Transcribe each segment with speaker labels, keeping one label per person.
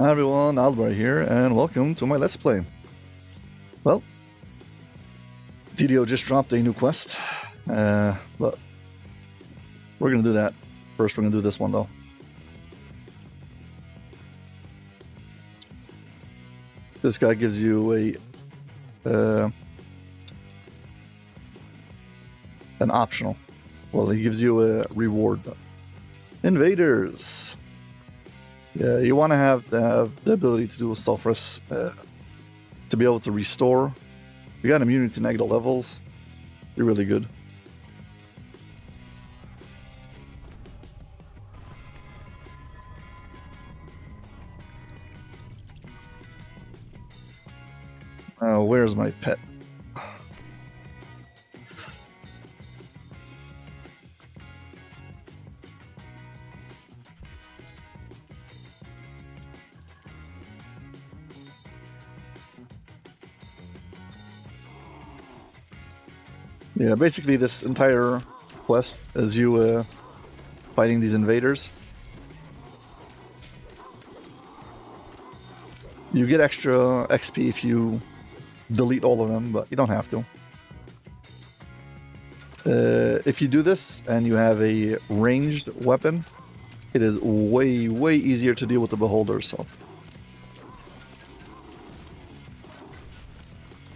Speaker 1: Hi everyone, Aldbar here, and welcome to my Let's Play. Well, DDO just dropped a new quest, but we're gonna do that. First, we're gonna do this one though. This guy gives you an optional. Well, he gives you a reward. Invaders. Yeah, you want to have the ability to do a self-res to be able to restore. You got immunity to negative levels. You're really good. Where's my pet? Yeah, basically this entire quest is you fighting these invaders. You get extra XP if you delete all of them, but you don't have to. If you do this and you have a ranged weapon, it is way easier to deal with the beholders.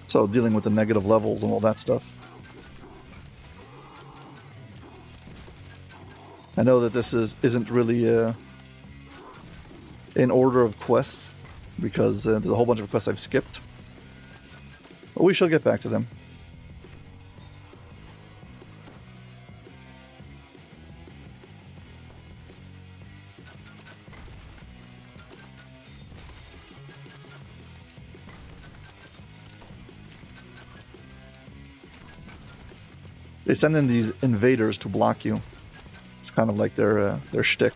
Speaker 1: So dealing with the negative levels and all that stuff. I know that this isn't really in order of quests, because there's a whole bunch of quests I've skipped. But we shall get back to them. They send in these invaders to block you. It's kind of like their shtick.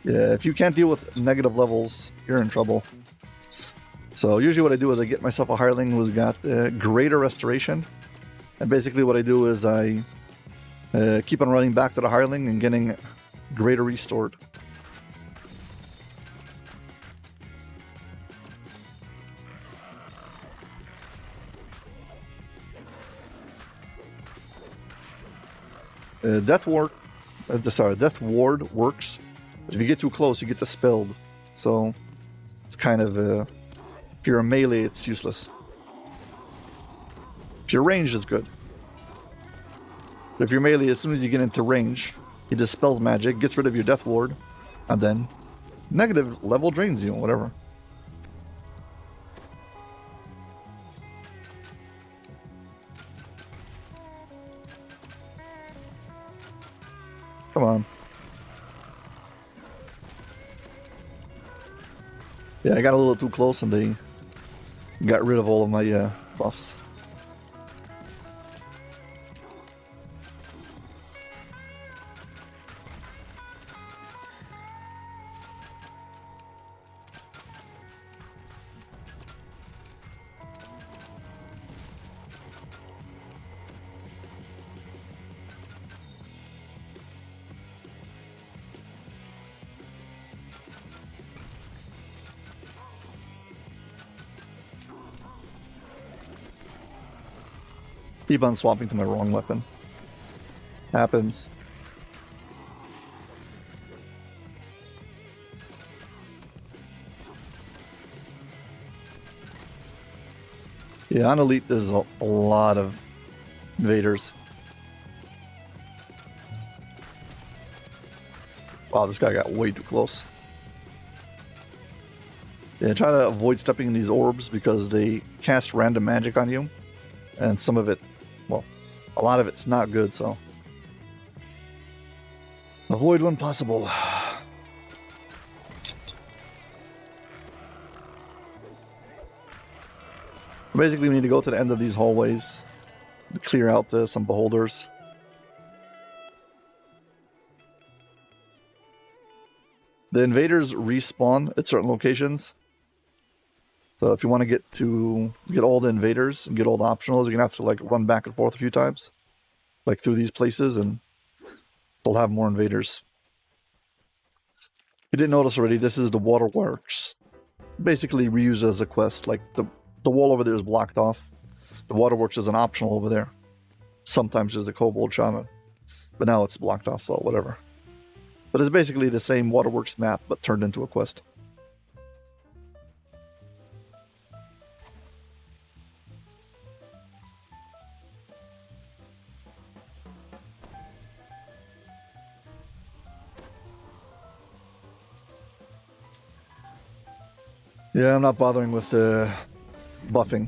Speaker 1: Yeah, if you can't deal with negative levels, you're in trouble. So usually what I do is I get myself a hireling who's got greater restoration. And basically what I do is I keep on running back to the hireling and getting greater restored. Death Ward works, but if you get too close, you get dispelled. So it's kind of if you're a melee, it's useless. If you're ranged, it's good. But if you're melee, as soon as you get into range, he dispels magic, gets rid of your Death Ward, and then negative level drains you, whatever. Come on. Yeah, I got a little too close and they got rid of all of my buffs. Keep on swapping to my wrong weapon. Happens. Yeah, on Elite there's a lot of invaders. Wow, this guy got way too close. Yeah, try to avoid stepping in these orbs because they cast random magic on you. And some of it, well, a lot of it's not good, so avoid when possible. Basically, we need to go to the end of these hallways to clear out some beholders. The invaders respawn at certain locations. So if you want to get all the invaders and get all the optionals, you're gonna have to like run back and forth a few times, like through these places, and they'll have more invaders. You didn't notice already, this is the waterworks. Basically reused as a quest. Like the wall over there is blocked off. The waterworks is an optional over there. Sometimes there's a kobold shaman, but now it's blocked off, so whatever. But it's basically the same waterworks map, but turned into a quest. Yeah, I'm not bothering with buffing.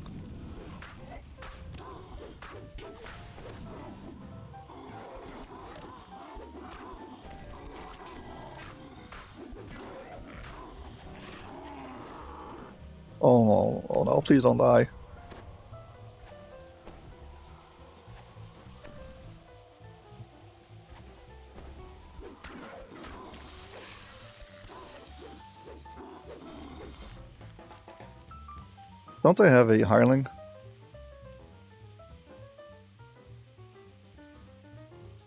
Speaker 1: Oh no, oh no, please don't die. Don't I have a hireling?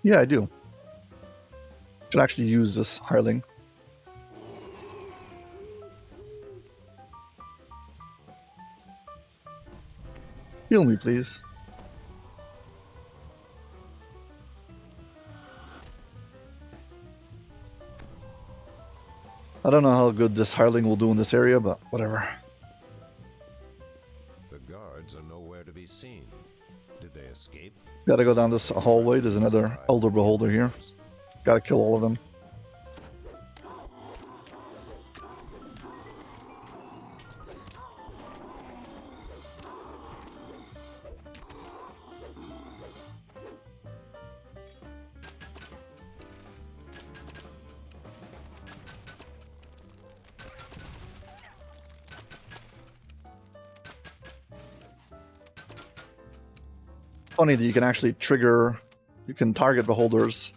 Speaker 1: Yeah, I do. Should actually use this hireling. Heal me, please. I don't know how good this hireling will do in this area, but whatever.
Speaker 2: The guards are nowhere to be seen. Did they escape?
Speaker 1: Gotta go down this hallway. There's another Elder Beholder here. Gotta kill all of them. Funny that you can actually trigger, you can target beholders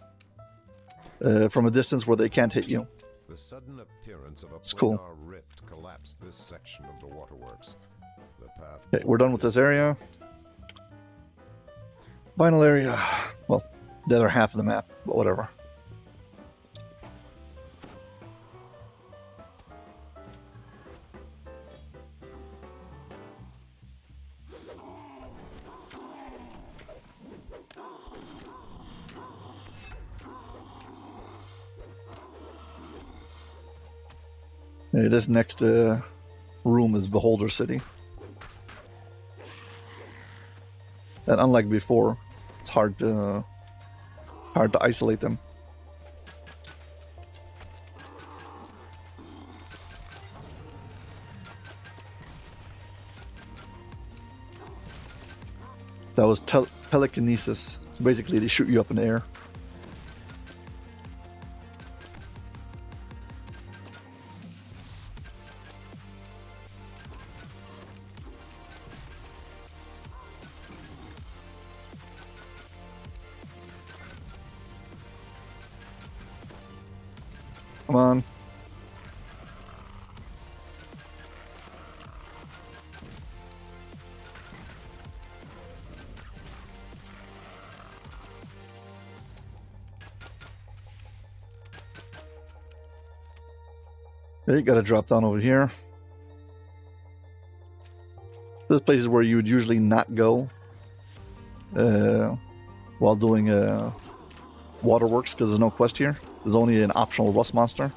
Speaker 1: from a distance where they can't hit you.
Speaker 2: The sudden appearance of a
Speaker 1: Cool.
Speaker 2: planar rift collapsed this section of the waterworks. The path.
Speaker 1: Okay, we're done with this area. Final area. Well, the other half of the map, but whatever. Hey, this next room is Beholder City. And unlike before, it's hard to isolate them. That was telekinesis. Basically, they shoot you up in the air. Come on. Okay, you gotta drop down over here. This place is where you would usually not go while doing waterworks, because there's no quest here. There's only an optional rust monster.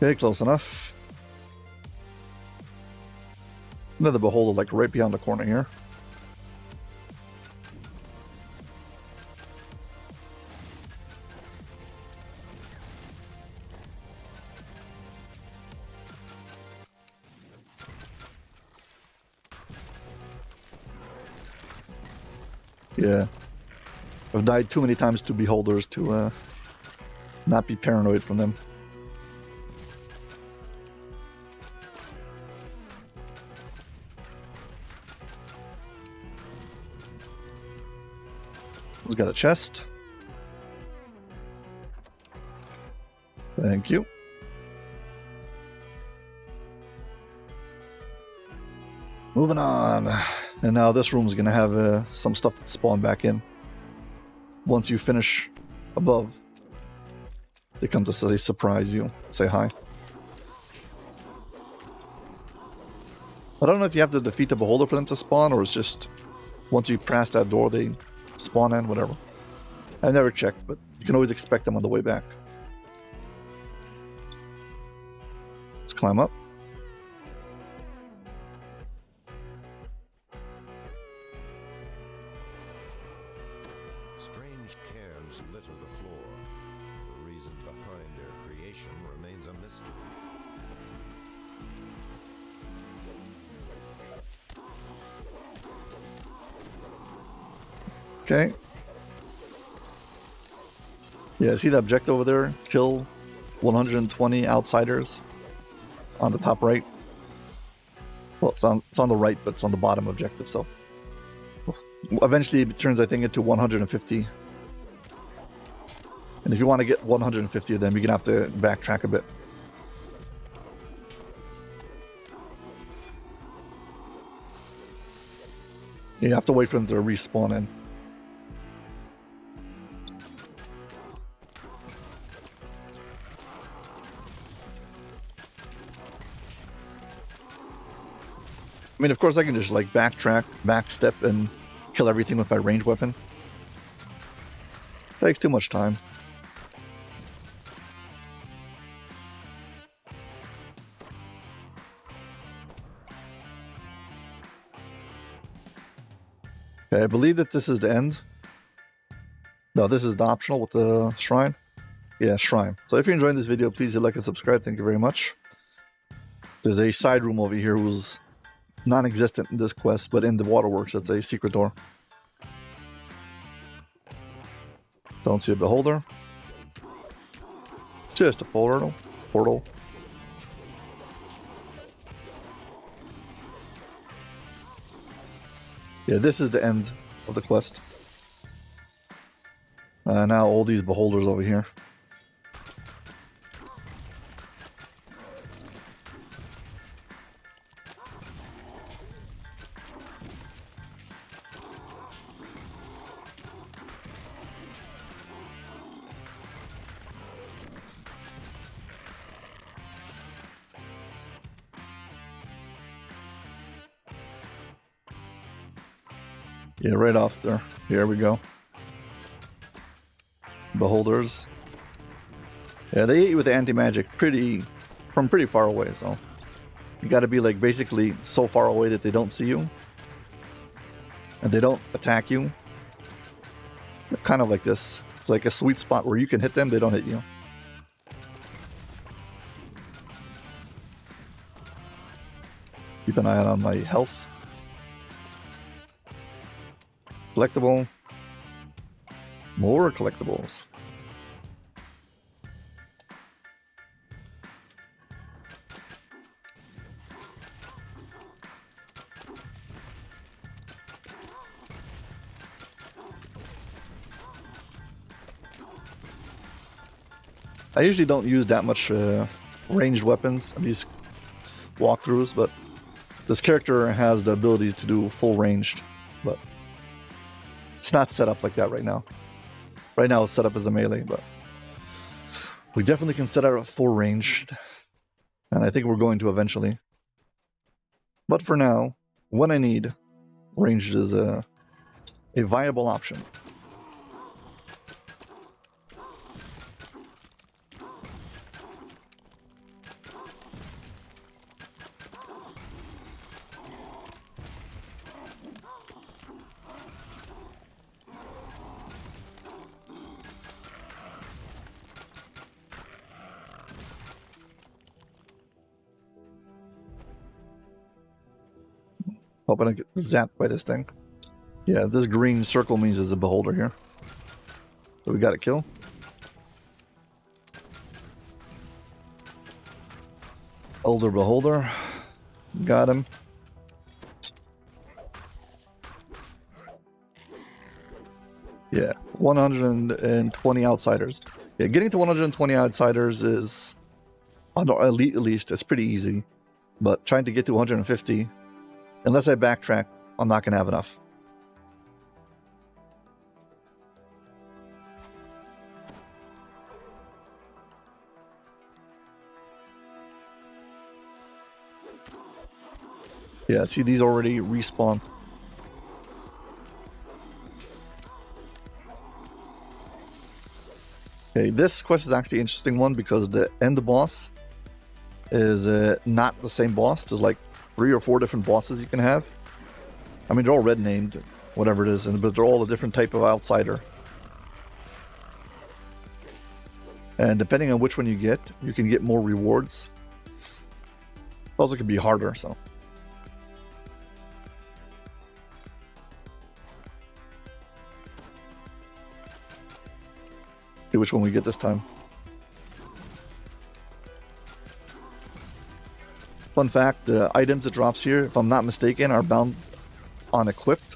Speaker 1: Okay, close enough. Another beholder, like right beyond the corner here. Yeah. I've died too many times to beholders to not be paranoid from them. Who's got a chest? Thank you. Moving on. And now this room is going to have some stuff that spawn back in. Once you finish above, they come to say, surprise you, say hi. I don't know if you have to defeat the beholder for them to spawn, or it's just once you pass that door, they spawn in, whatever. I've never checked, but you can always expect them on the way back. Let's climb up.
Speaker 2: Strange cairns litter the floor. The reason behind their creation remains a mystery.
Speaker 1: Okay. Yeah, see the objective over there? Kill 120 outsiders on the top right. Well, it's on the right, but it's on the bottom objective, so. Eventually it turns, I think, into 150. And if you want to get 150 of them, you're going to have to backtrack a bit. You have to wait for them to respawn in. I mean, of course, I can just, like, backtrack, backstep, and kill everything with my ranged weapon. Takes too much time. Okay, I believe that this is the end. No, this is the optional with the shrine. Yeah, shrine. So if you're enjoying this video, please hit like and subscribe. Thank you very much. There's a side room over here who's non-existent in this quest, but in the waterworks, it's a secret door. Don't see a beholder. Just a portal. Yeah, this is the end of the quest. Now all these beholders over here. Yeah, right off there. Here we go. Beholders. Yeah, they hit you with the anti-magic from pretty far away, so you gotta be like basically so far away that they don't see you. And they don't attack you. They're kind of like this. It's like a sweet spot where you can hit them, they don't hit you. Keep an eye out on my health. Collectible. More collectibles. I usually don't use that much ranged weapons in these walkthroughs, but this character has the ability to do full ranged, but it's not set up like that right now. Right now it's set up as a melee, but we definitely can set out full ranged, and I think we're going to eventually. But for now, when I need, ranged is a viable option. Hoping I get zapped by this thing. Yeah, this green circle means there's a beholder here. So we got a kill. Older Beholder. Got him. Yeah, 120 outsiders. Yeah, getting to 120 outsiders is, on elite at least, it's pretty easy. But trying to get to 150, unless I backtrack, I'm not going to have enough. Yeah, see, these already respawn. Okay, this quest is actually an interesting one because the end boss is not the same boss. There's like 3 or 4 different bosses you can have. I mean, they're all red named, whatever it is, but they're all a different type of outsider. And depending on which one you can get more rewards. It also can be harder, so. See which one we get this time. Fun fact, the items it drops here, if I'm not mistaken, are bound on equipped.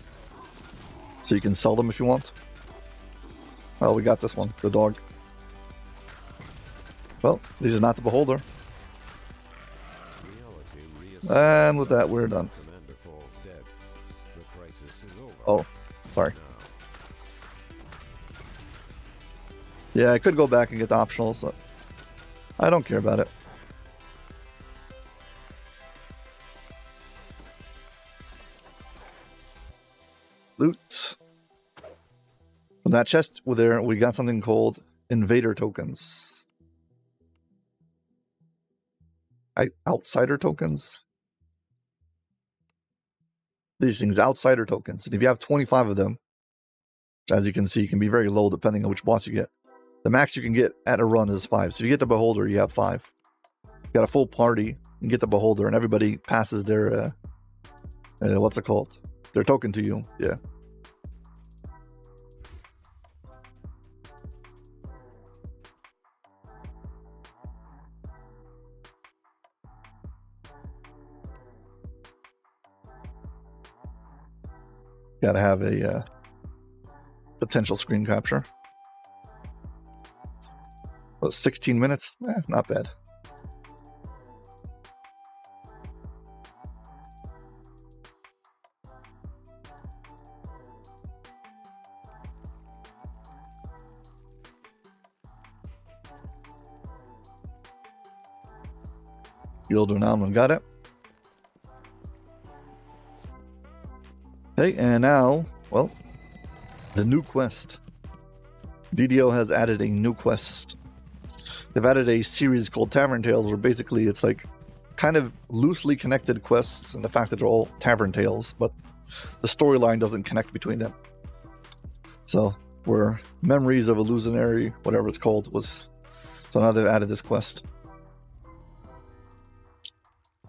Speaker 1: So you can sell them if you want. Well, we got this one, the dog. Well, this is not the Beholder. And with that, we're done. Oh, sorry. Yeah, I could go back and get the optionals, but I don't care about it. Loot. From that chest over there, we got something called Invader tokens. Outsider tokens? These things, outsider tokens. And if you have 25 of them, which as you can see, can be very low depending on which boss you get. The max you can get at a run is 5. So if you get the Beholder, you have 5. You got a full party, and get the Beholder, and everybody passes their, what's it called? Their token to you, yeah. Gotta have a potential screen capture. 16 minutes? Not bad. You'll do now, got it. Okay, and now, well, the new quest. DDO has added a new quest. They've added a series called Tavern Tales, where basically it's like kind of loosely connected quests, and the fact that they're all Tavern Tales, but the storyline doesn't connect between them. So, where Memories of Illusionary, whatever it's called, was. So now they've added this quest.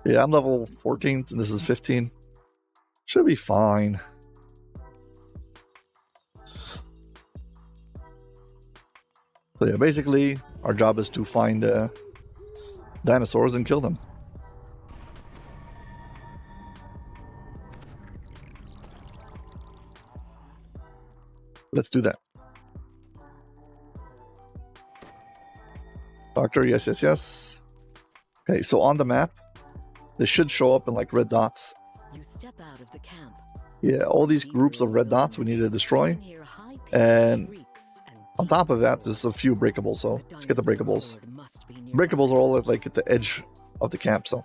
Speaker 1: Yeah, I'm level 14, and this is 15. Should be fine. So yeah, basically, our job is to find dinosaurs and kill them. Let's do that. Doctor, yes, yes, yes. Okay, so on the map, they should show up in like red dots.
Speaker 3: You step out of the camp.
Speaker 1: Yeah, all these groups of red dots we need to destroy. And on top of that, there's a few breakables, so let's get the breakables. Breakables are all like at the edge of the camp, so.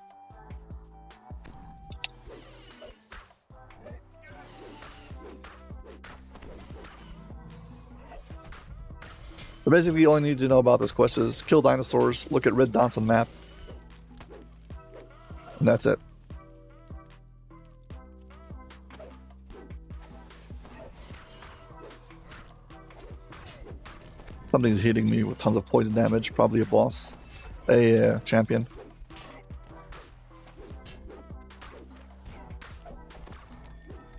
Speaker 1: So basically, all you need to know about this quest is kill dinosaurs, look at red dots on the map, and that's it. Something's hitting me with tons of poison damage, probably a boss, a champion.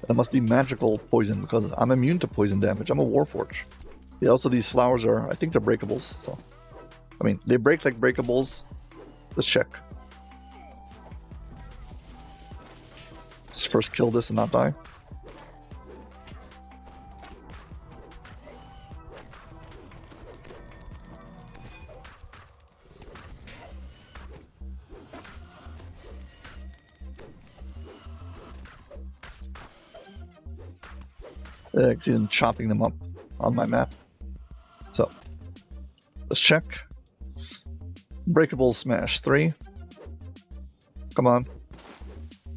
Speaker 1: That must be magical poison because I'm immune to poison damage. I'm a Warforged. Yeah, also these flowers are, I think they're breakables, so. I mean, they break like breakables. Let's check. Let's first kill this and not die. I can see them chopping them up on my map. So, let's check. Breakable Smash 3. Come on.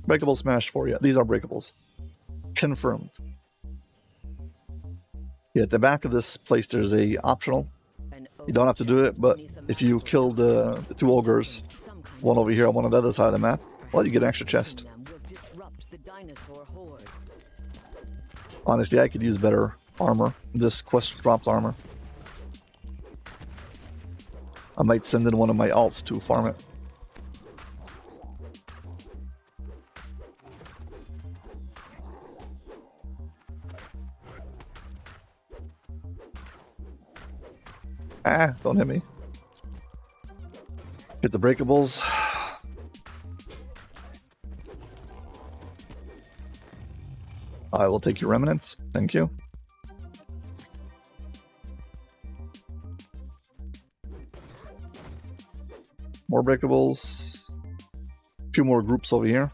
Speaker 1: Breakable Smash 4. Yeah, these are breakables. Confirmed. Yeah, at the back of this place there's a optional. You don't have to do it, but if you kill the two ogres, one over here and one on the other side of the map, well, you get an extra chest. Honestly, I could use better armor. This quest drops armor. I might send in one of my alts to farm it. Ah, don't hit me. Get the breakables. I will take your remnants. Thank you. More breakables. A few more groups over here.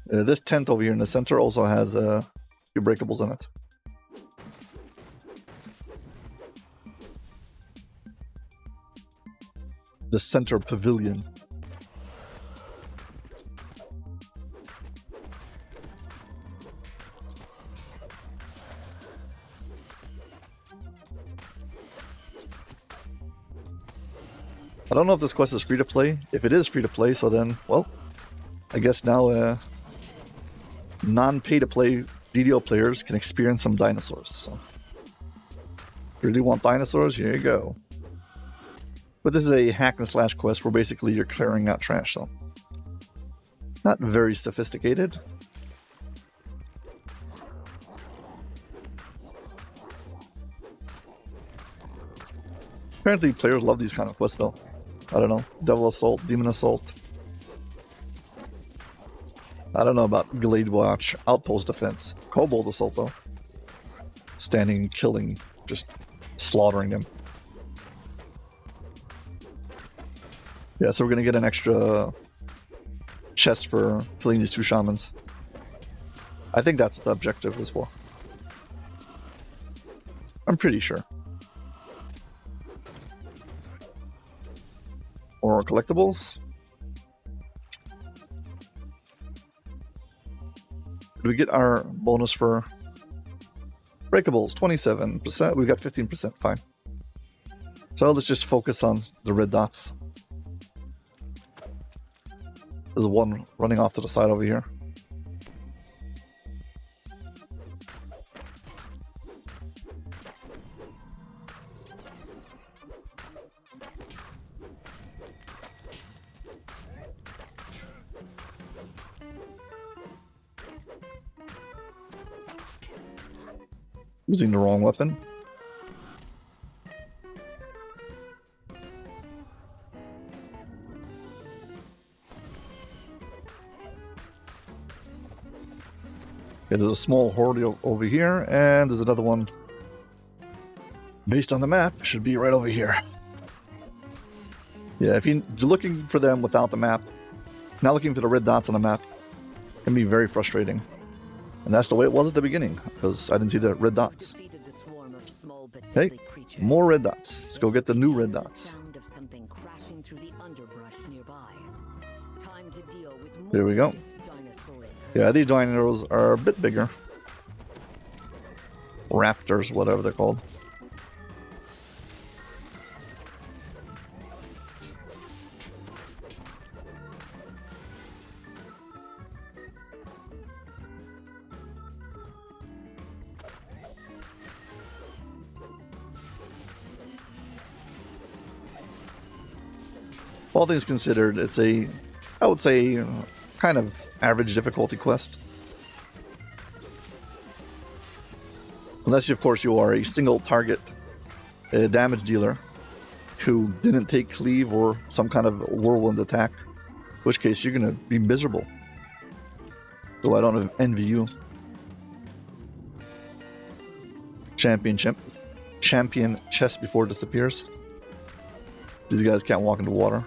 Speaker 1: This tent over here in the center also has a few breakables in it. The center pavilion. I don't know if this quest is free to play. If it is free to play, so then, well, I guess now non-pay to play DDO players can experience some dinosaurs. So, if you really want dinosaurs, here you go. But this is a hack and slash quest where basically you're clearing out trash, so not very sophisticated. Apparently players love these kind of quests though. I don't know. Devil Assault, Demon Assault. I don't know about Glade Watch, Outpost Defense. Kobold Assault though. Standing and killing, just slaughtering them. Yeah, so we're gonna get an extra chest for killing these two shamans. I think that's what the objective is for. I'm pretty sure. Or collectibles. Did we get our bonus for breakables? 27%. We got 15%. Fine. So let's just focus on the red dots. There's one running off to the side over here. Using the wrong weapon. Okay, there's a small horde over here, and there's another one based on the map. Should be right over here. Yeah, if you're looking for them without the map, not looking for the red dots on the map, it can be very frustrating. And that's the way it was at the beginning, because I didn't see the red dots. Hey, more red dots. Let's go get the new red dots. Here we go. Yeah, these dinosaurs are a bit bigger. Raptors, whatever they're called. All things considered, it's a, I would say, kind of average difficulty quest. Unless, of course, you are a single target damage dealer who didn't take cleave or some kind of whirlwind attack, in which case you're going to be miserable. So I don't envy you. Champion chest before it disappears. These guys can't walk into water.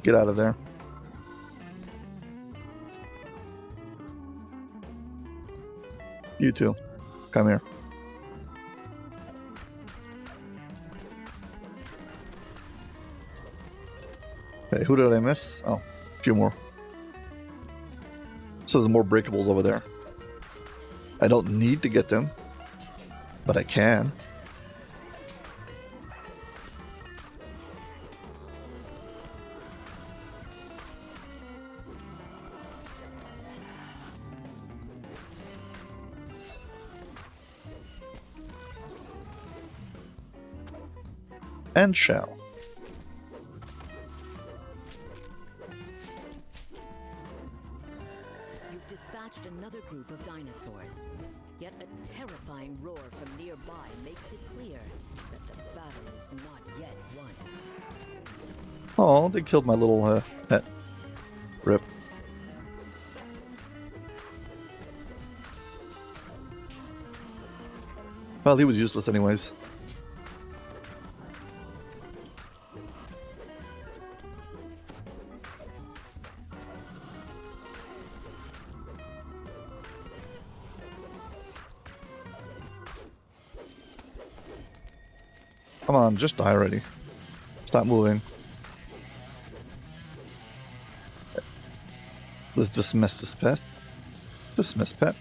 Speaker 1: Get out of there. You too. Come here. Okay, who did I miss? Oh, a few more. So there's more breakables over there. I don't need to get them, but I can. And shall.
Speaker 3: You've dispatched another group of dinosaurs. Yet a terrifying roar from nearby makes it clear that the battle is not yet won.
Speaker 1: Oh, they killed my little pet. Rip. Well, he was useless anyways. Come on, just die already. Stop moving. Let's dismiss this pet. Dismiss pet.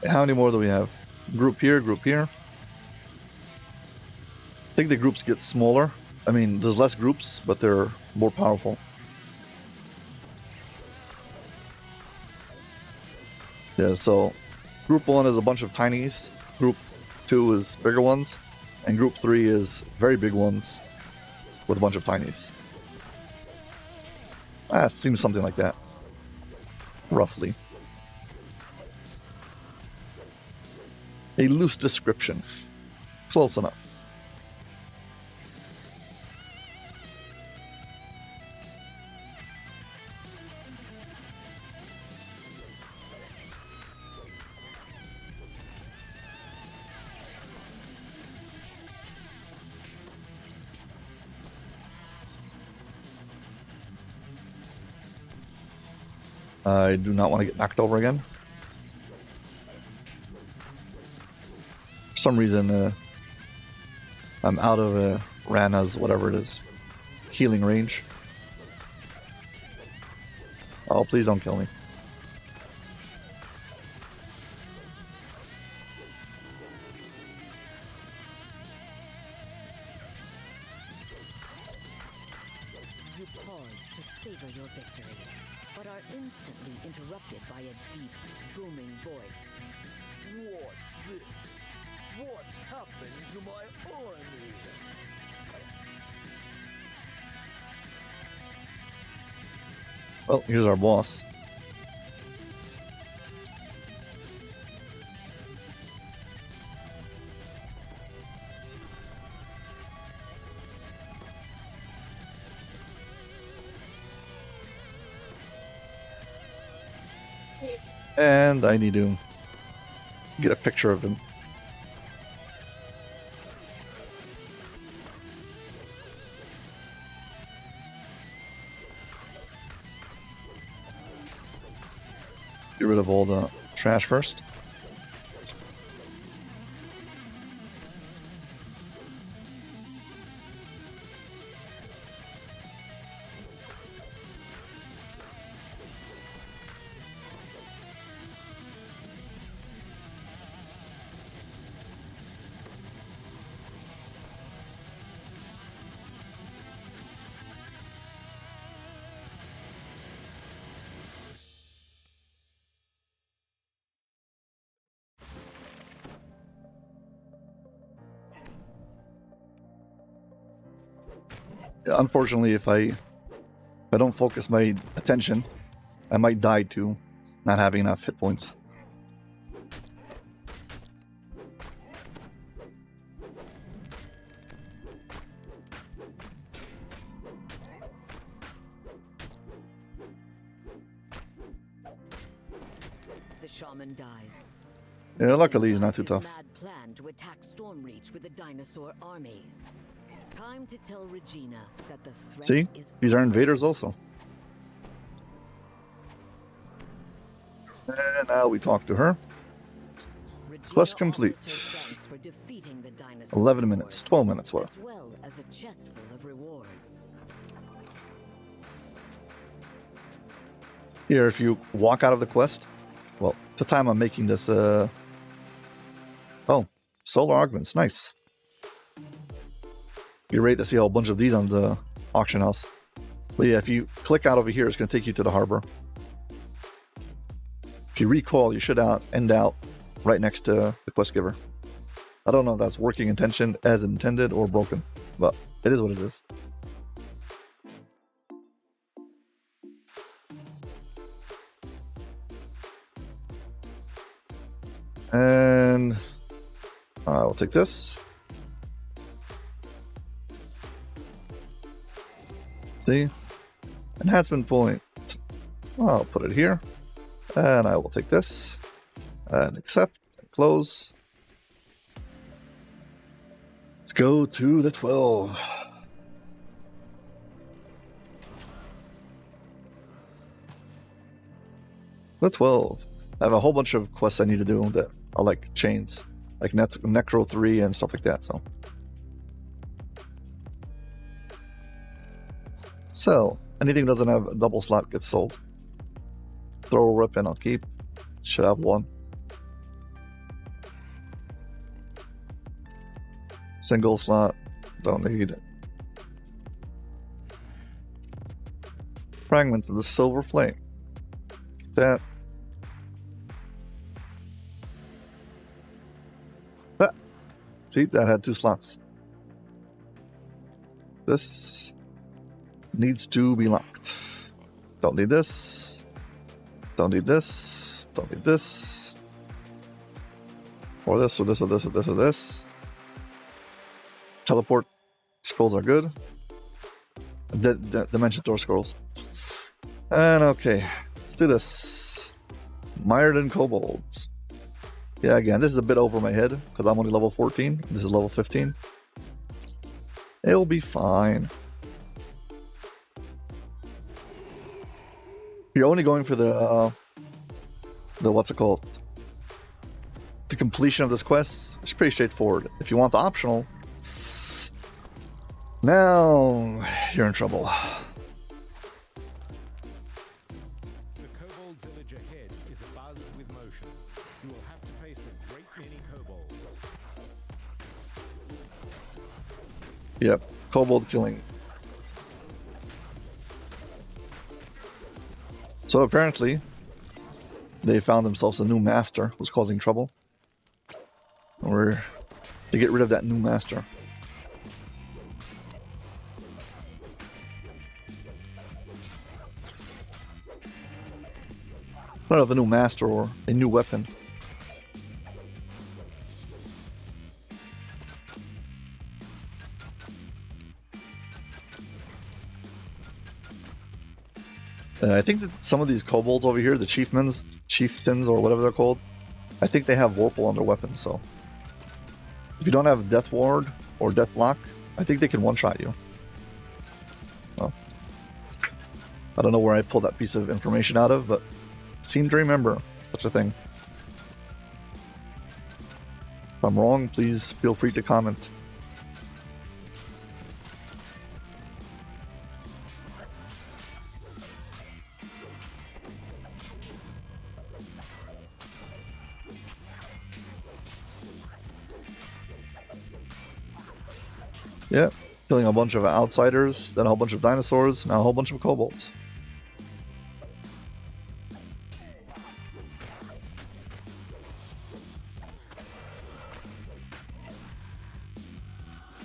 Speaker 1: How many more do we have? Group here, group here. I think the groups get smaller. I mean, there's less groups, but they're more powerful. Yeah, so group 1 is a bunch of tinies, group 2 is bigger ones, and group 3 is very big ones with a bunch of tinies. Seems something like that. Roughly. A loose description. Close enough. I do not want to get knocked over again. For some reason, I'm out of Rana's, whatever it is, healing range. Oh, please don't kill me.
Speaker 3: You pause to savor your victory, but are instantly interrupted by a deep, booming voice.
Speaker 4: What's this? What's happened to my army?
Speaker 1: Well, here's our boss. And I need to get a picture of him. Get rid of all the trash first. Unfortunately, if I don't focus my attention, I might die to not having enough hit points.
Speaker 3: The shaman dies.
Speaker 1: Yeah, luckily he's not too tough.
Speaker 3: Mad plan to attack Stormreach with the dinosaur army. Time to tell Regina that the threat
Speaker 1: See?
Speaker 3: is
Speaker 1: These are invaders also. And now we talk to her.
Speaker 3: Regina
Speaker 1: Quest
Speaker 3: offers
Speaker 1: complete.
Speaker 3: her thanks for defeating the dinosaur
Speaker 1: 11 minutes, 12 minutes, what?
Speaker 3: as well as a chest full of rewards.
Speaker 1: Here, if you walk out of the quest, well, the time I'm making this, oh, solar augments, nice. Be ready to see a whole bunch of these on the auction house. But yeah, if you click out over here, it's going to take you to the harbor. If you recoil, you should end out right next to the quest giver. I don't know if that's working intention as intended or broken, but it is what it is. And I will take this. See? Enhancement point. I'll put it here. And I will take this. And accept. And close. Let's go to the 12. The 12. I have a whole bunch of quests I need to do that are like chains. Like Necro 3 and stuff like that, so. Sell. Anything that doesn't have a double slot gets sold. Throw a weapon, I'll keep. Should have one. Single slot, don't need it. Fragment of the Silver Flame. Get that. Ah. See, that had 2 slots. This needs to be locked. Don't need this. Don't need this. Don't need this. Or this, or this, or this, or this, or this. Teleport scrolls are good. Dimension door scrolls. And okay, let's do this. Mired and Kobolds. Yeah, again, this is a bit over my head because I'm only level 14. This is level 15. It'll be fine. You're only going for the what's it called? The completion of this quest. It's pretty straightforward. If you want the optional, now you're in trouble.
Speaker 2: The kobold village ahead is abuzz with motion. You will have to face a great many kobolds.
Speaker 1: Yep, kobold killing. So apparently, they found themselves a new master who's causing trouble. Or to get rid of that new master. I don't know if a new master or a new weapon. I think that some of these kobolds over here, the chieftains or whatever they're called, I think they have Vorpal on their weapons, so if you don't have Death Ward or Death Block, I think they can one-shot you. Well, I don't know where I pulled that piece of information out of, but seem to remember such a thing. If I'm wrong, please feel free to comment. Yeah, killing a bunch of outsiders, then a whole bunch of dinosaurs, now a whole bunch of kobolds.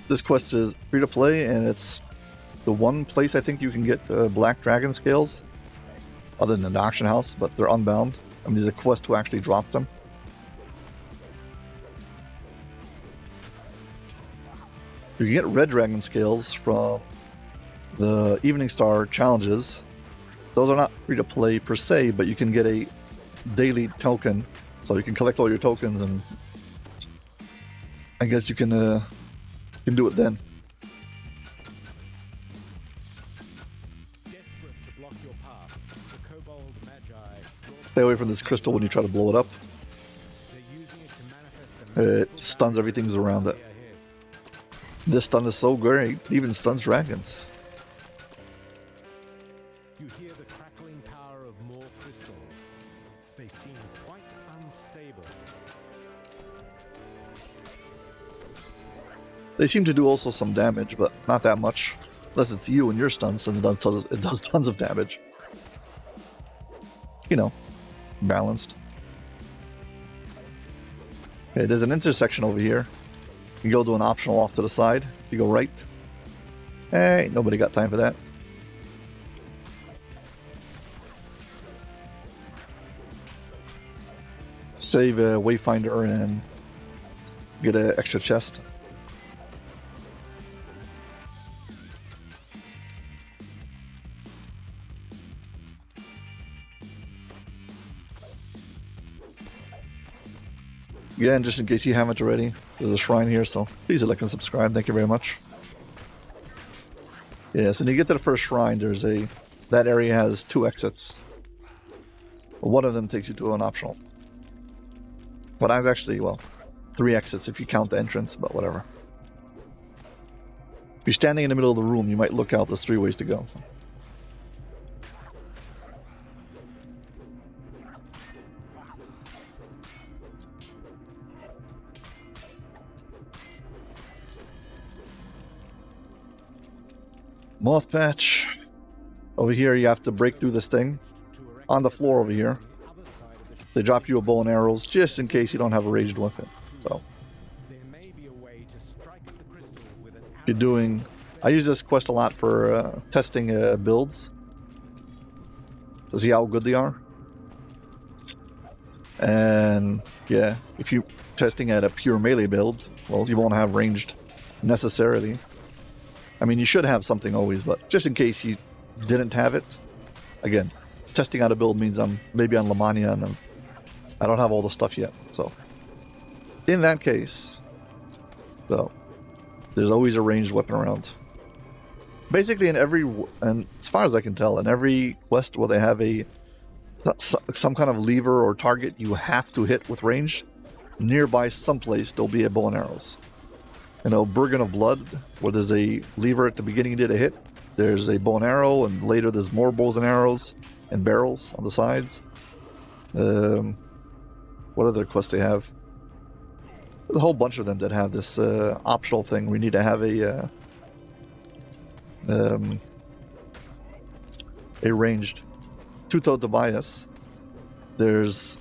Speaker 1: This quest is free to play and it's the one place I think you can get black dragon scales, other than the auction house, but they're unbound. I mean, there's a quest to actually drop them. You can get red dragon scales from the Evening Star challenges. Those are not free to play per se, but you can get a daily token, so you can collect all your tokens, and I guess you can do it then.
Speaker 2: Desperate to block your path, the Kobold Magi
Speaker 1: Stay away from this crystal when you try to blow it up.
Speaker 2: they're using it to manifest a
Speaker 1: It stuns everything's around it.
Speaker 2: ahead.
Speaker 1: This stun is so great, it even stuns dragons.
Speaker 2: You hear the crackling power of more crystals. They seem quite unstable.
Speaker 1: They seem to do also some damage, but not that much. Unless it's you and your stuns, and it does tons of damage. You know, balanced. Okay, there's an intersection over here. You go to an optional off to the side. You go right. Hey, nobody got time for that. Save a Wayfinder and get an extra chest. Yeah, and just in case you haven't already, there's a shrine here, so please like and subscribe. Thank you very much. Yeah, so when you get to the first shrine, that area has 2 exits. One of them takes you to an optional. But I was actually, well, 3 exits if you count the entrance, but whatever. If you're standing in the middle of the room, you might look out, there's 3 ways to go. So. Moth patch. Over here you have to break through this thing. On the floor over here. They drop you a bow and arrows just in case you don't have a ranged weapon. So
Speaker 2: There may be a way to strike the crystal with an
Speaker 1: you're doing... I use this quest a lot for testing builds. To see how good they are. And yeah, if you're testing at a pure melee build, well, you won't have ranged necessarily. I mean, you should have something always, but just in case you didn't have it, again, testing out a build means I'm maybe on Lamania and I don't have all the stuff yet. So, in that case, though, there's always a ranged weapon around. Basically, and as far as I can tell, in every quest where they have some kind of lever or target you have to hit with range, nearby someplace there'll be a bow and arrows. You know, Bergen of Blood, where there's a lever at the beginning you did a hit, there's a bow and arrow, and later there's more bows and arrows and barrels on the sides. What other quests they have? There's a whole bunch of them that have this optional thing. We need to have a ranged two-toed Tobias. There's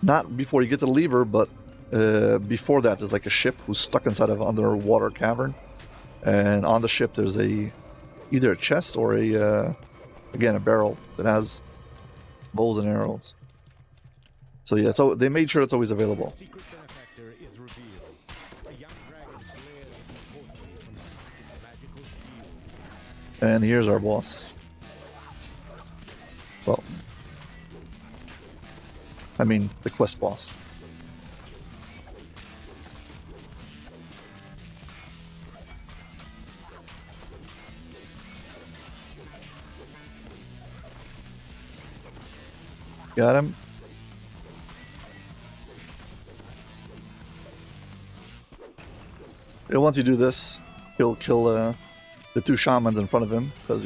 Speaker 1: not before you get to the lever, but before that there's like a ship who's stuck inside of an underwater cavern, and on the ship there's either a chest or again a barrel that has bows and arrows. So yeah, so they made sure it's always available.
Speaker 2: secret benefactor is revealed. A young dragon glares at the portal from its magical shield.
Speaker 1: And here's our boss. Well, I mean the quest boss. Got him. And once you do this, he'll kill the 2 shamans in front of him because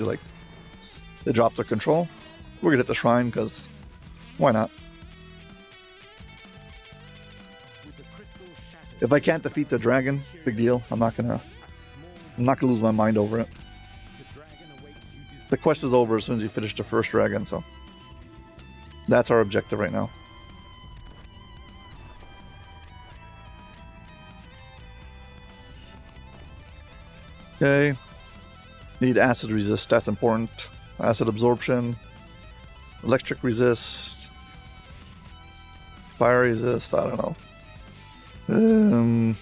Speaker 1: they dropped their control. We're gonna hit the shrine because why not?
Speaker 2: With the crystal shattered,
Speaker 1: If I can't defeat the dragon, big deal. I'm not gonna lose my mind over it.
Speaker 2: the dragon awaits you
Speaker 1: The quest is over as soon as you finish the first dragon, so that's our objective right now. Okay. Need acid resist, that's important. Acid absorption. Electric resist. Fire resist, I don't know.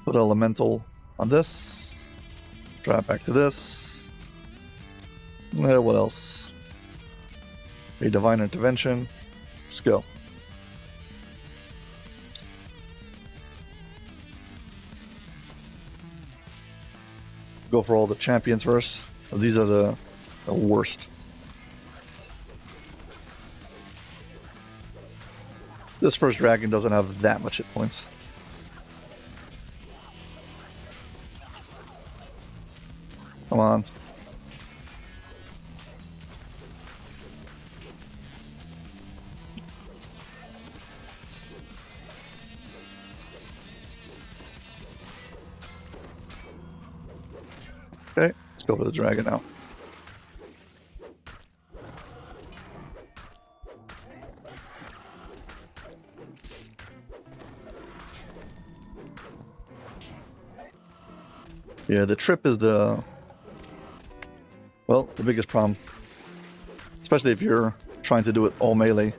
Speaker 1: Put elemental on this. Drop back to this. What else? A divine intervention. Let's go. Go for all the champions first. These are the worst. This first dragon doesn't have that much hit points. Come on. Okay, let's go for the dragon now. Yeah, the trip is the biggest problem. Especially if you're trying to do it all melee.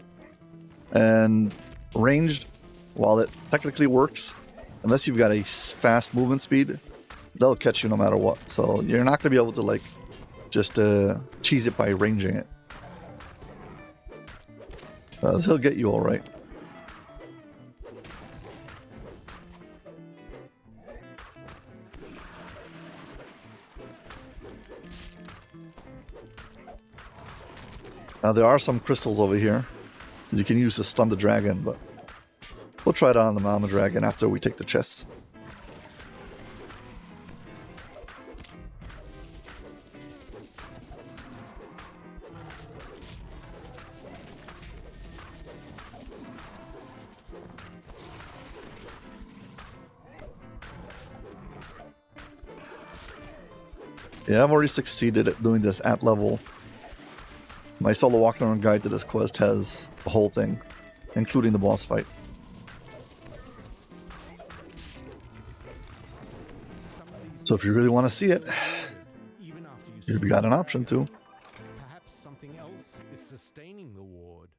Speaker 1: And ranged, while it technically works, unless you've got a fast movement speed, they'll catch you no matter what. So you're not going to be able to like just cheese it by ranging it. He'll get you all right. Now there are some crystals over here you can use to stun the dragon, but we'll try it on the Mama Dragon after we take the chests. Yeah, I've already succeeded at doing this at level. My solo walkthrough guide to this quest has the whole thing, including the boss fight. So if you really want to see it, you've got an option to.
Speaker 2: Perhaps something else is sustaining the ward.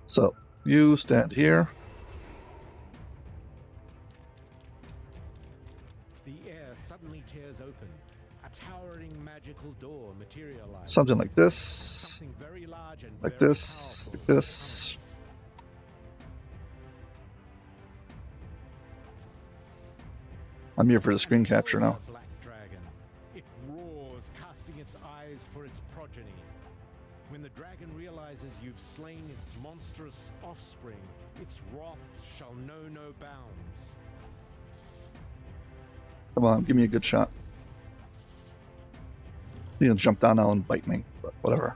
Speaker 1: So, you stand here.
Speaker 2: The air suddenly tears open. A towering magical door materializes.
Speaker 1: Something like this.
Speaker 2: Something very large and
Speaker 1: Like
Speaker 2: very
Speaker 1: this.
Speaker 2: powerful.
Speaker 1: Like this. I'm here for the screen capture now.
Speaker 2: A black dragon. It roars, casting its eyes for its progeny. When the dragon realizes you've slain its monstrous offspring, its wrath shall know no bounds.
Speaker 1: Come on, give me a good shot. He'll jump down now and bite me, but whatever.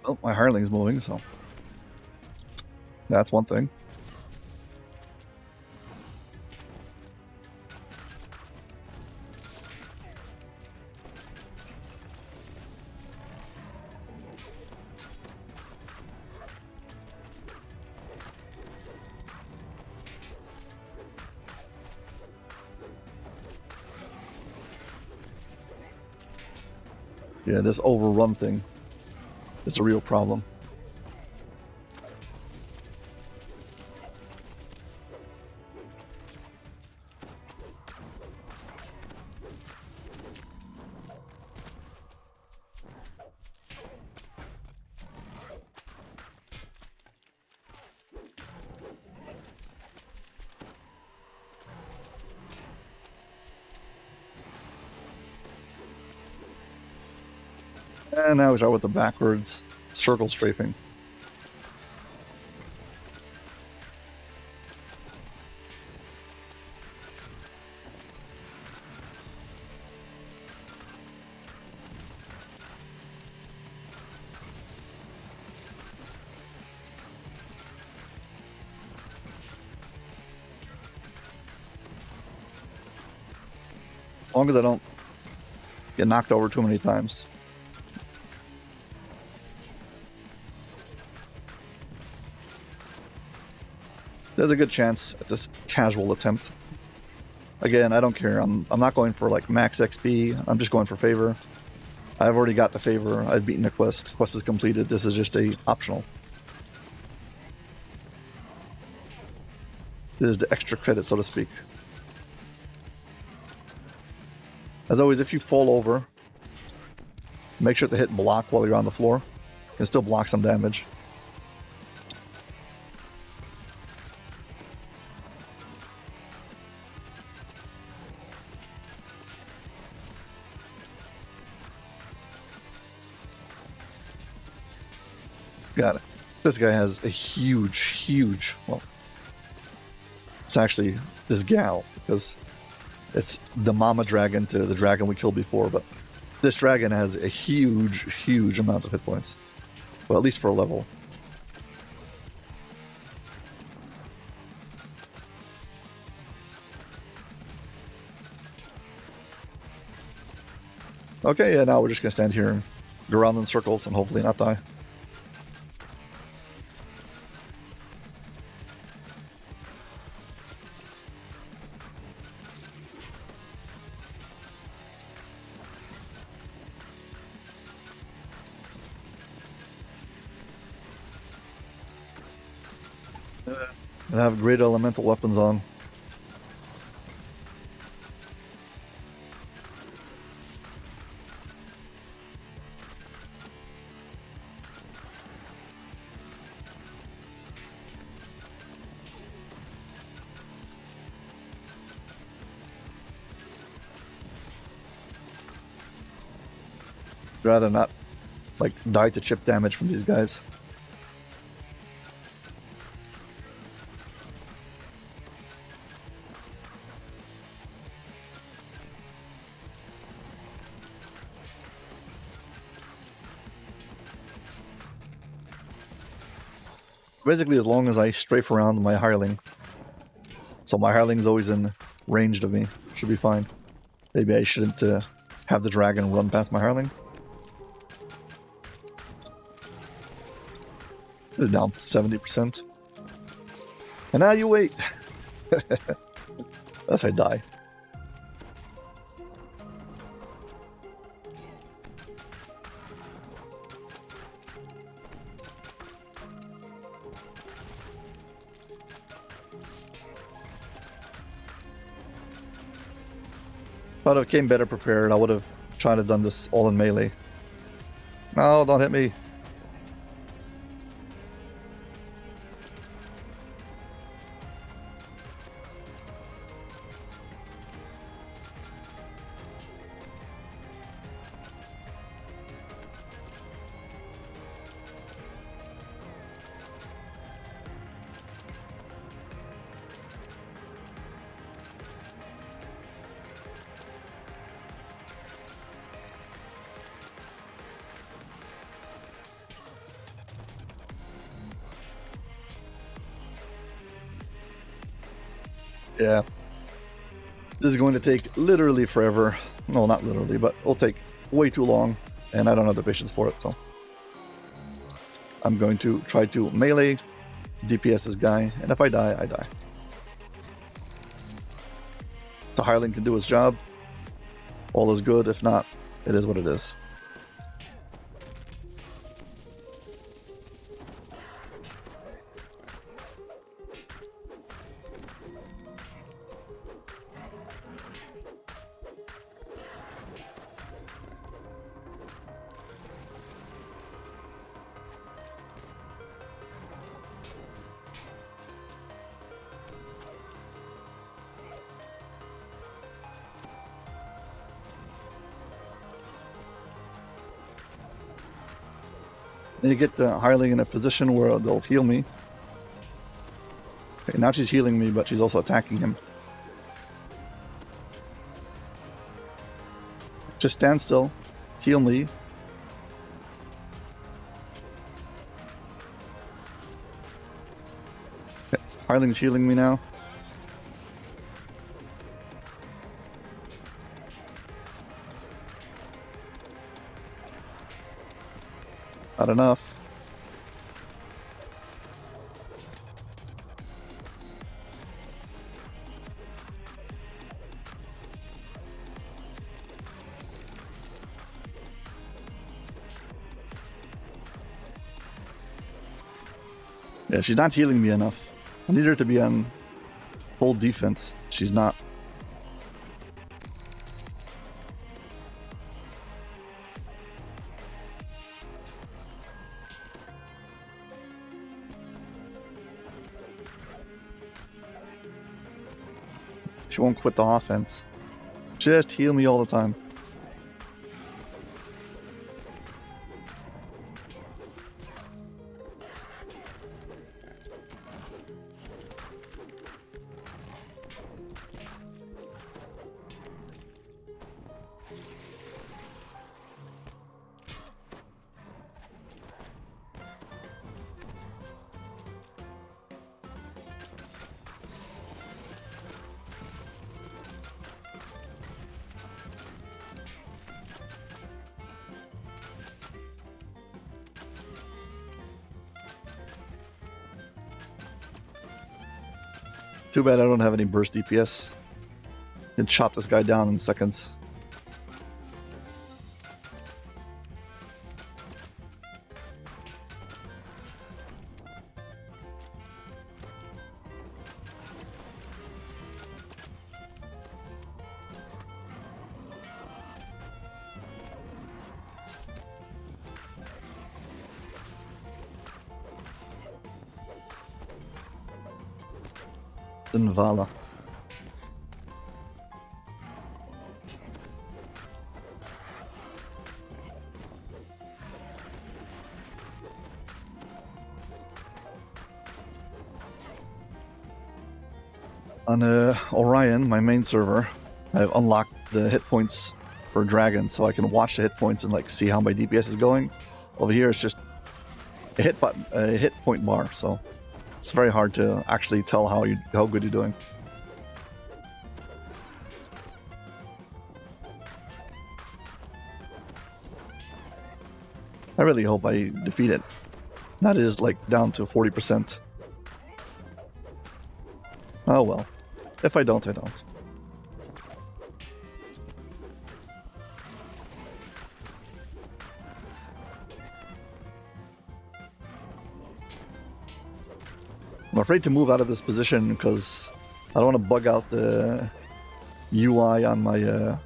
Speaker 1: Oh, my Harling's moving, so that's one thing. Yeah, this overrun thing is a real problem. And now we start with the backwards circle strafing. As long as I don't get knocked over too many times. There's a good chance at this casual attempt. Again, I don't care. I'm not going for like max XP. I'm just going for favor. I've already got the favor. I've beaten the quest. Quest is completed. This is just a optional. This is the extra credit, so to speak. As always, if you fall over, make sure to hit block while you're on the floor. You can still block some damage. Got it. This guy has a huge, well, it's actually this gal, because it's the mama dragon to the dragon we killed before, but this dragon has a huge amount of hit points. Well, at least for a level. Okay, yeah, now we're just gonna stand here and go around in circles and hopefully not die. I have great elemental weapons on. Rather not like die to chip damage from these guys. Basically, as long as I strafe around my hireling. So my hireling's always in range of me. Should be fine. Maybe I shouldn't have the dragon run past my hireling. It's down to 70%. And now you wait. Unless I die. If I came better prepared, I would have tried to done this all in melee. No, don't hit me. Yeah. This is going to take literally forever. No, not literally, but it'll take way too long, and I don't have the patience for it, so. I'm going to try to melee DPS this guy, and if I die, I die. The hireling can do his job. All is good. If not, it is what it is. I need to get the hireling in a position where they'll heal me. Okay, now she's healing me, but she's also attacking him. Just stand still. Heal me. Okay, hireling's healing me now. Not enough. Yeah, she's not healing me enough. I need her to be on full defense. She's not. She won't quit the offense. Just heal me all the time. Too bad I don't have any burst DPS. Can chop this guy down in seconds. Vala. On Orion, my main server, I've unlocked the hit points for dragons, so I can watch the hit points and like see how my DPS is going. Over here, it's just a hit point bar, so it's very hard to actually tell how good you're doing. I really hope I defeat it. That is like down to 40%. Oh well. If I don't, I don't. I'm afraid to move out of this position because I don't want to bug out the UI on my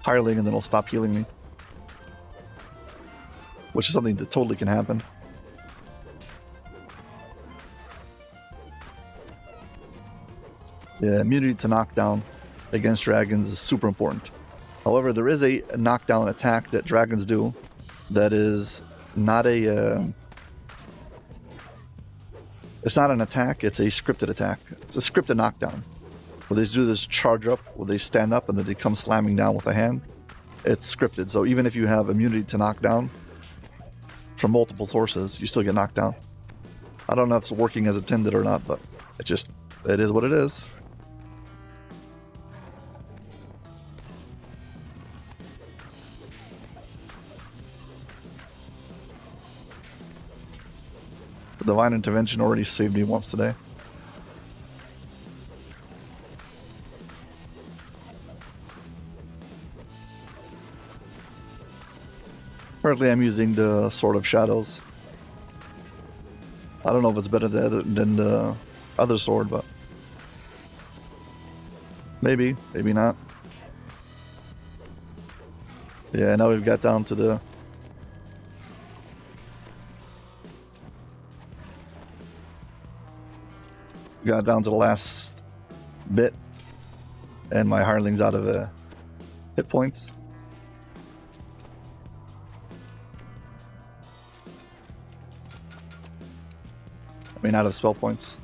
Speaker 1: hireling and then it'll stop healing me. Which is something that totally can happen. Yeah, immunity to knockdown against dragons is super important. However, there is a knockdown attack that dragons do that is not a... it's not an attack, it's a scripted attack. It's a scripted knockdown. Where they do this charge up, where they stand up and then they come slamming down with a hand. It's scripted, so even if you have immunity to knockdown from multiple sources, you still get knocked down. I don't know if it's working as intended or not, but it is what it is. The Divine Intervention already saved me once today. Currently I'm using the Sword of Shadows. I don't know if it's better than the other sword, but maybe, maybe not. Yeah, now we've got down to the... got down to the last bit, and my hireling's out of hit points. May not have spell points.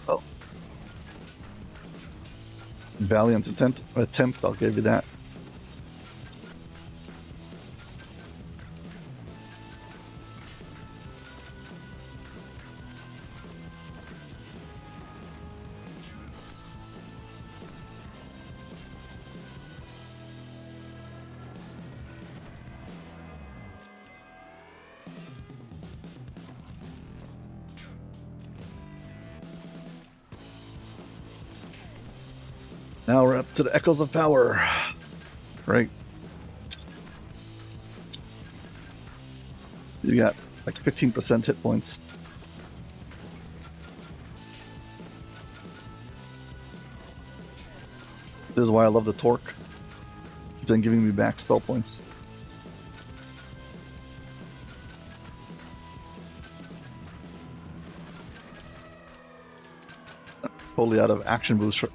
Speaker 1: Oh. Valiant attempt, I'll give you that. Now we're up to the Echoes of Power. Right. You got like 15% hit points. This is why I love the torque. Keeps on giving me back spell points. Totally out of action boost.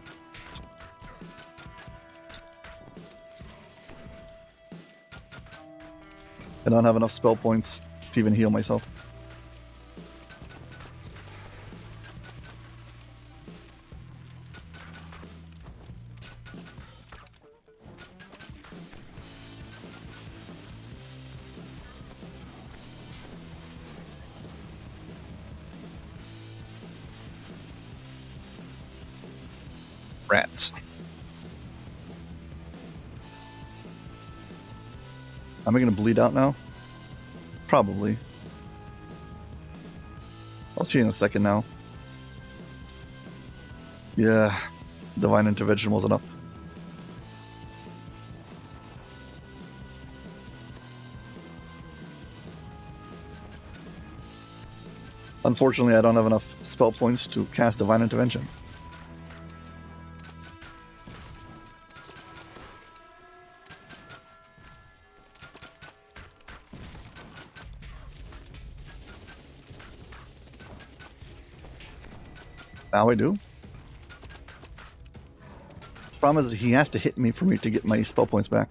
Speaker 1: I don't have enough spell points to even heal myself. Rats. Am I going to bleed out now? Probably. I'll see you in a second now. Yeah, Divine Intervention wasn't up. Unfortunately, I don't have enough spell points to cast Divine Intervention. Now I do. Problem is he has to hit me for me to get my spell points back.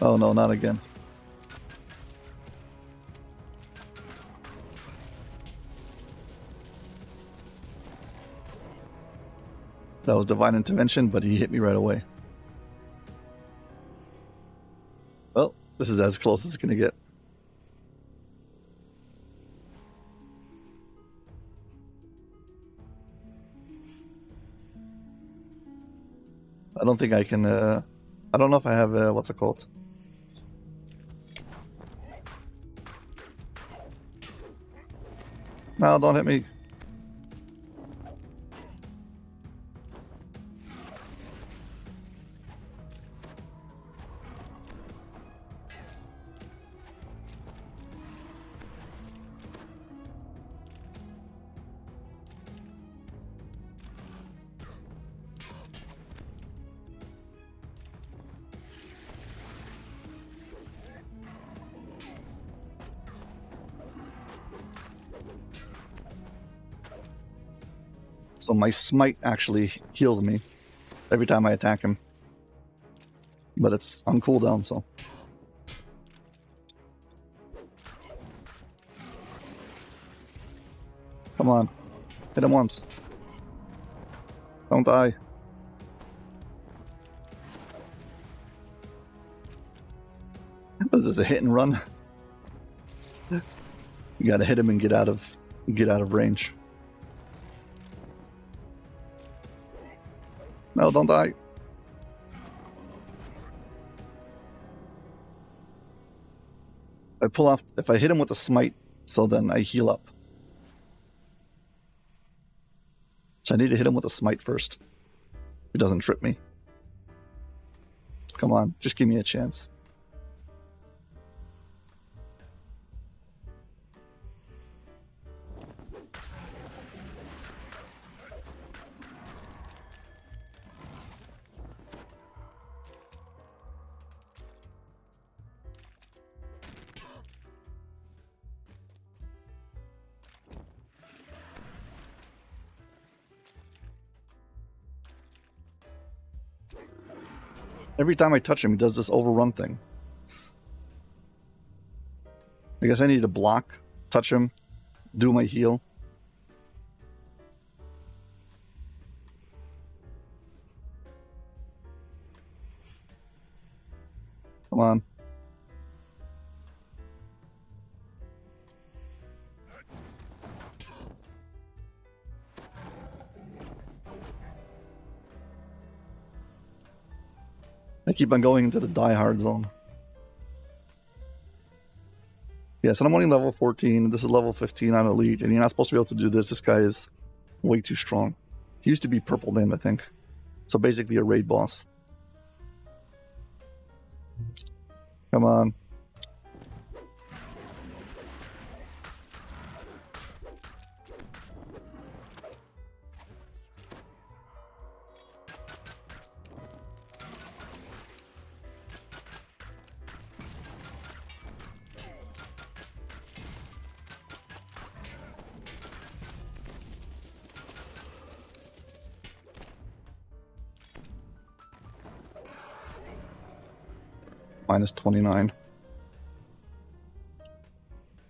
Speaker 1: Oh no, not again. That was Divine Intervention, but he hit me right away. Well, this is as close as it's going to get. I don't think I can, I don't know if I have, what's it called? No, don't hit me. So my smite actually heals me every time I attack him. But it's on cooldown, so. Come on. Hit him once. Don't die. What is this, a hit and run? You gotta hit him and get out of range. No, don't die. I pull off, if I hit him with a smite, so then I heal up. So I need to hit him with a smite first. He doesn't trip me. Come on, just give me a chance. Every time I touch him, he does this overrun thing. I guess I need to block, touch him, do my heal. Come on. I keep on going into the die-hard zone. Yes, and I'm only level 14. This is level 15 on Elite, and you're not supposed to be able to do this. This guy is way too strong. He used to be purple name, I think. So basically a raid boss. Come on. Minus 29.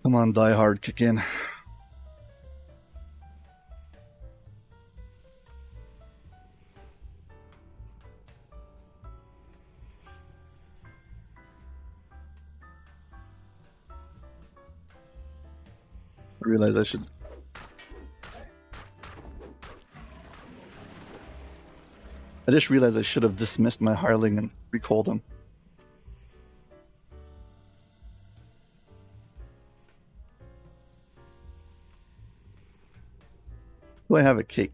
Speaker 1: Come on, die hard, kick in. I realize I should... I just realized I should have dismissed my hireling and recalled him. Do I have a cake?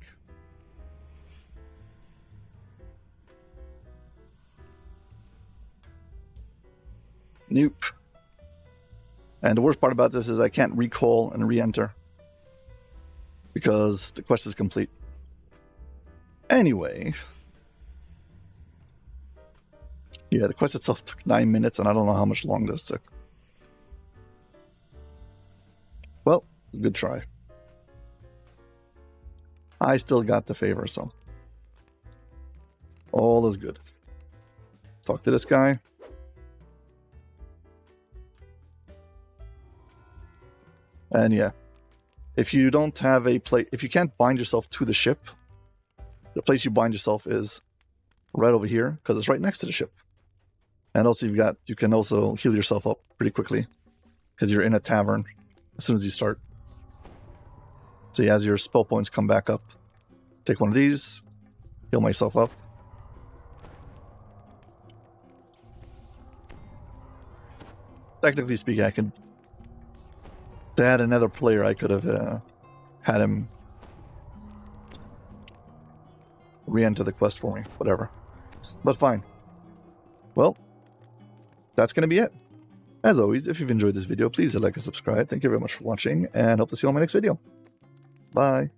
Speaker 1: Nope. And the worst part about this is I can't recall and re-enter because the quest is complete. Anyway. Yeah, the quest itself took 9 minutes and I don't know how much longer this took. Well, good try. I still got the favor, so all is good. Talk to this guy. And yeah, if you don't have a place, if you can't bind yourself to the ship, the place you bind yourself is right over here because it's right next to the ship. And also you can also heal yourself up pretty quickly because you're in a tavern as soon as you start. So yeah, as your spell points come back up, take one of these, heal myself up. Technically speaking, I could... To add another player, I could have had him re-enter the quest for me, whatever. But fine. Well, that's going to be it. As always, if you've enjoyed this video, please hit like and subscribe. Thank you very much for watching, and hope to see you on my next video. Bye.